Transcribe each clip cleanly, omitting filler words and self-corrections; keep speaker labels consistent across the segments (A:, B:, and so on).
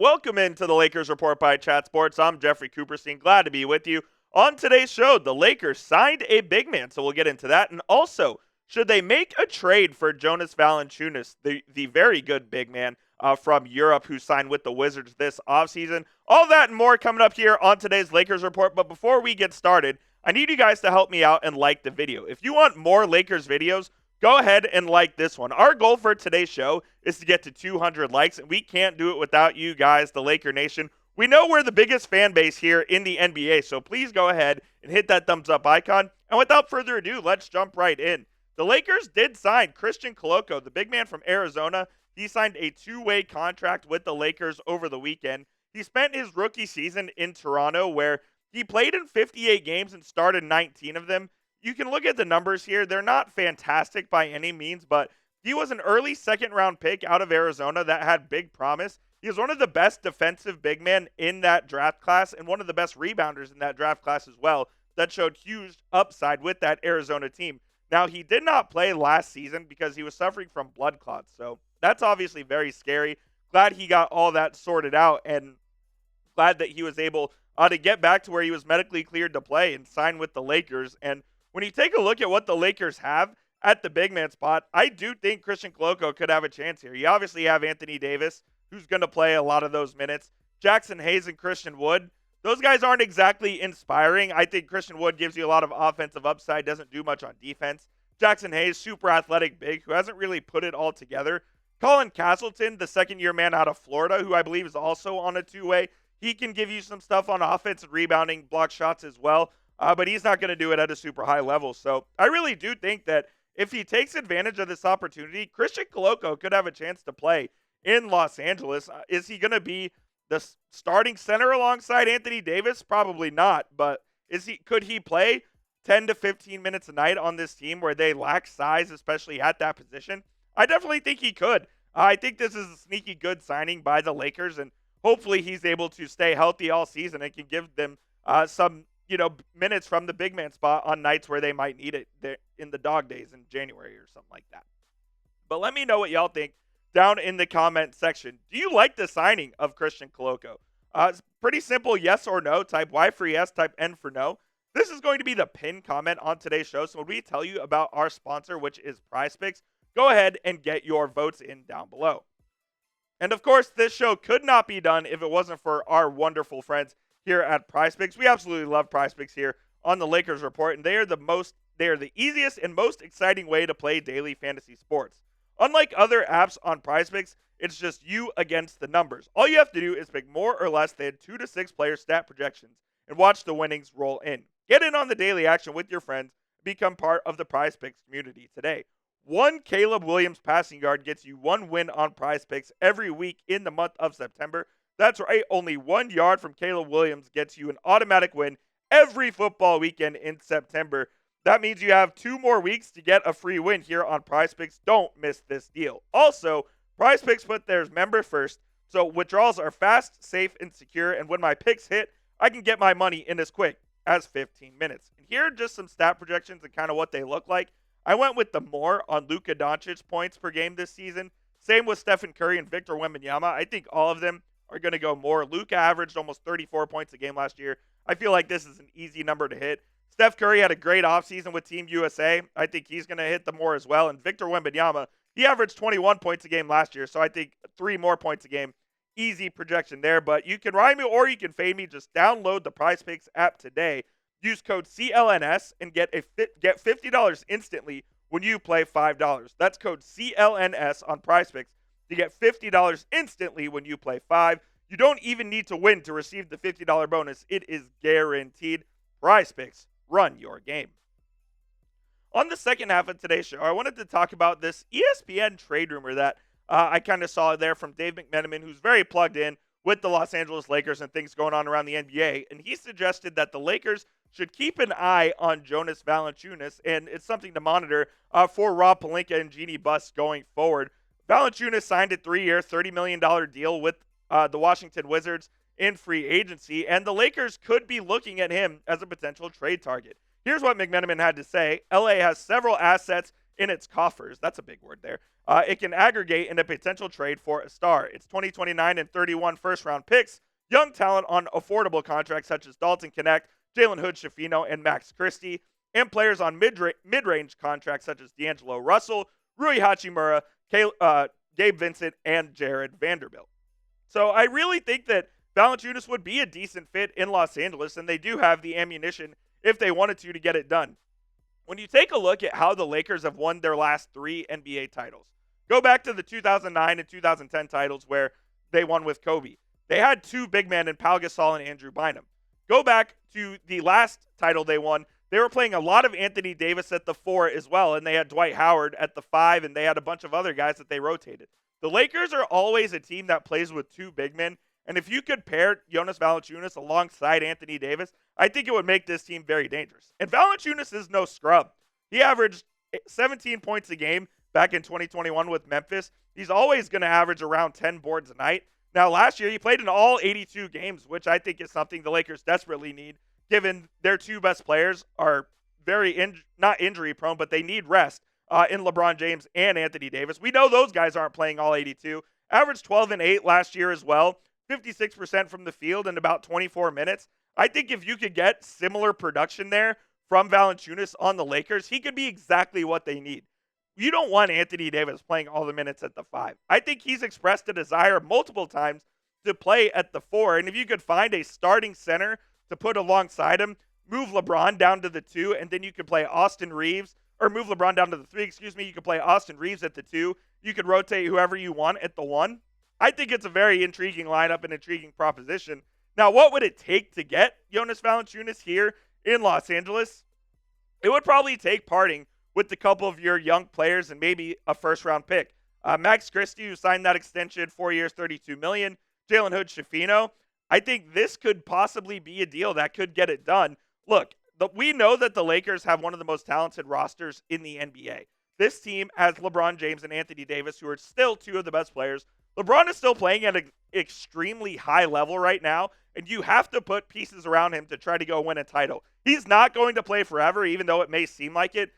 A: Welcome into the Lakers Report by Chat Sports. I'm Jeffrey Cooperstein. Glad to be with you. On today's show, the Lakers signed a big man, so we'll get into that. And also, should they make a trade for Jonas Valanciunas, the very good big man from Europe who signed with the Wizards this offseason? All that and more coming up here on today's Lakers Report. But before we get started, I need you guys to help me out and like the video. If you want more Lakers videos, go ahead and like this one. Our goal for today's show is to get to 200 likes, and we can't do it without you guys, the Laker Nation. We know we're the biggest fan base here in the NBA, so please go ahead and hit that thumbs up icon. And without further ado, let's jump right in. The Lakers did sign Christian Koloko, the big man from Arizona. He signed a two-way contract with the Lakers over the weekend. He spent his rookie season in Toronto, where he played in 58 games and started 19 of them. You can look at the numbers here. They're not fantastic by any means, but he was an early second-round pick out of Arizona that had big promise. He was one of the best defensive big men in that draft class and one of the best rebounders in that draft class as well that showed huge upside with that Arizona team. Now, he did not play last season because he was suffering from blood clots, so that's obviously very scary. Glad he got all that sorted out and glad that he was able to get back to where he was medically cleared to play and sign with the Lakers. And when you take a look at what the Lakers have at the big man spot, I do think Christian Koloko could have a chance here. You obviously have Anthony Davis, who's going to play a lot of those minutes. Jackson Hayes and Christian Wood, those guys aren't exactly inspiring. I think Christian Wood gives you a lot of offensive upside, doesn't do much on defense. Jackson Hayes, super athletic big, who hasn't really put it all together. Colin Castleton, the second-year man out of Florida, who I believe is also on a two-way. He can give you some stuff on offense and rebounding, block shots as well. But he's not going to do it at a super high level. So I really do think that if he takes advantage of this opportunity, Christian Koloko could have a chance to play in Los Angeles. Is he going to be the starting center alongside Anthony Davis? Probably not. But could he play 10 to 15 minutes a night on this team where they lack size, especially at that position? I definitely think he could. I think this is a sneaky good signing by the Lakers, and hopefully he's able to stay healthy all season and can give them some minutes from the big man spot on nights where they might need it in the dog days in January or something like that. But let me know what y'all think down in the comment section. Do you like the signing of Christian Koloko? It's pretty simple yes or no. Type Y for yes, type N for no. This is going to be the pinned comment on today's show. So when we tell you about our sponsor, which is PrizePicks, go ahead and get your votes in down below. And of course, this show could not be done if it wasn't for our wonderful friends here at PrizePicks. We absolutely love PrizePicks here on the Lakers Report, and they are the easiest and most exciting way to play daily fantasy sports. Unlike other apps on PrizePicks, it's just you against the numbers. All you have to do is pick more or less than 2 to 6 player stat projections and watch the winnings roll in. Get in on the daily action with your friends. Become part of the PrizePicks community today. One Caleb Williams passing yard gets you one win on PrizePicks every week in the month of September. That's right, only 1 yard from Caleb Williams gets you an automatic win every football weekend in September. That means you have 2 more weeks to get a free win here on PrizePicks. Don't miss this deal. Also, PrizePicks put theirs member first, so withdrawals are fast, safe, and secure. And when my picks hit, I can get my money in as quick as 15 minutes. And here are just some stat projections and kind of what they look like. I went with the more on Luka Doncic points per game this season. Same with Stephen Curry and Victor Wembanyama. I think all of them are going to go more. Luka averaged almost 34 points a game last year. I feel like this is an easy number to hit. Steph Curry had a great offseason with Team USA. I think he's going to hit the more as well. And Victor Wembanyama, he averaged 21 points a game last year, so I think 3 more points a game. Easy projection there, but you can ride me or you can fade me. Just download the PrizePicks app today. Use code CLNS and get $50 instantly when you play $5. That's code CLNS on PrizePicks to get $50 instantly when you play 5. You don't even need to win to receive the $50 bonus. It is guaranteed. PrizePicks, run your game. On the second half of today's show, I wanted to talk about this ESPN trade rumor that I kind of saw there from Dave McMenamin, who's very plugged in with the Los Angeles Lakers and things going on around the NBA. And he suggested that the Lakers should keep an eye on Jonas Valanciunas, and it's something to monitor for Rob Pelinka and Jeannie Buss going forward. Valanciunas signed a 3-year, $30 million deal with the Washington Wizards in free agency, and the Lakers could be looking at him as a potential trade target. Here's what McMenamin had to say. LA has several assets in its coffers. That's a big word there. It can aggregate in a potential trade for a star. It's 2029 and 31 first-round picks, young talent on affordable contracts such as Dalton Knecht, Jalen Hood-Schifino, and Max Christie, and players on mid-range contracts such as D'Angelo Russell, Rui Hachimura, Gabe Vincent, and Jarred Vanderbilt. So I really think that Valanciunas would be a decent fit in Los Angeles, and they do have the ammunition if they wanted to get it done. When you take a look at how the Lakers have won their last 3 NBA titles, go back to the 2009 and 2010 titles where they won with Kobe. They had 2 big men in Pau Gasol and Andrew Bynum. Go back to the last title they won. They were playing a lot of Anthony Davis at the 4 as well, and they had Dwight Howard at the 5, and they had a bunch of other guys that they rotated. The Lakers are always a team that plays with 2 big men, and if you could pair Jonas Valanciunas alongside Anthony Davis, I think it would make this team very dangerous. And Valanciunas is no scrub. He averaged 17 points a game back in 2021 with Memphis. He's always going to average around 10 boards a night. Now, last year, he played in all 82 games, which I think is something the Lakers desperately need, given their 2 best players are very, not injury prone, but they need rest in LeBron James and Anthony Davis. We know those guys aren't playing all 82. Averaged 12 and 8 last year as well, 56% from the field in about 24 minutes. I think if you could get similar production there from Valanciunas on the Lakers, he could be exactly what they need. You don't want Anthony Davis playing all the minutes at the 5. I think he's expressed a desire multiple times to play at the 4. And if you could find a starting center to put alongside him, move LeBron down to the 2, and then you could play Austin Reeves, or move LeBron down to the 3, you could play Austin Reeves at the 2. You could rotate whoever you want at the 1. I think it's a very intriguing lineup and intriguing proposition. Now, what would it take to get Jonas Valanciunas here in Los Angeles? It would probably take parting with a couple of your young players and maybe a first-round pick. Max Christie, who signed that extension, 4 years, $32 million. Jalen Hood-Schifino. I think this could possibly be a deal that could get it done. Look, we know that the Lakers have one of the most talented rosters in the NBA. This team has LeBron James and Anthony Davis, who are still 2 of the best players. LeBron is still playing at an extremely high level right now, and you have to put pieces around him to try to go win a title. He's not going to play forever, even though it may seem like it.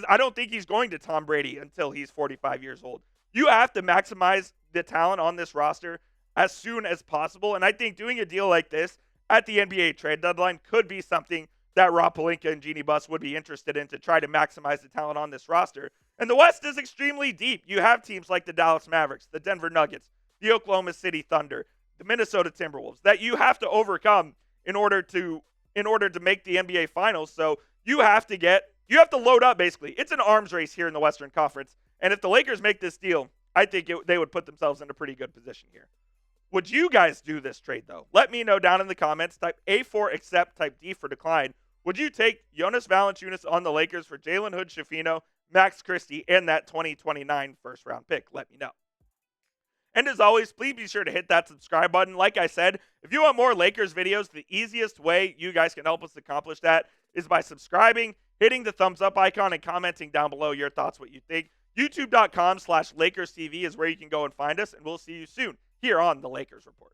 A: I don't think he's going to Tom Brady until he's 45 years old. You have to maximize the talent on this roster as soon as possible, and I think doing a deal like this at the NBA trade deadline could be something that Rob Pelinka and Jeannie Buss would be interested in to try to maximize the talent on this roster. And the West is extremely deep. You have teams like the Dallas Mavericks, the Denver Nuggets, the Oklahoma City Thunder, the Minnesota Timberwolves that you have to overcome in order to make the NBA Finals. So you have to load up, basically. It's an arms race here in the Western Conference. And if the Lakers make this deal, I think they would put themselves in a pretty good position here. Would you guys do this trade, though? Let me know down in the comments. Type A for accept, type D for decline. Would you take Jonas Valanciunas on the Lakers for Jalen Hood-Schifino, Max Christie, and that 2029 first-round pick? Let me know. And as always, please be sure to hit that subscribe button. Like I said, if you want more Lakers videos, the easiest way you guys can help us accomplish that is by subscribing, hitting the thumbs up icon, and commenting down below your thoughts, what you think. YouTube.com/LakersTV is where you can go and find us, and we'll see you soon here on the Lakers Report.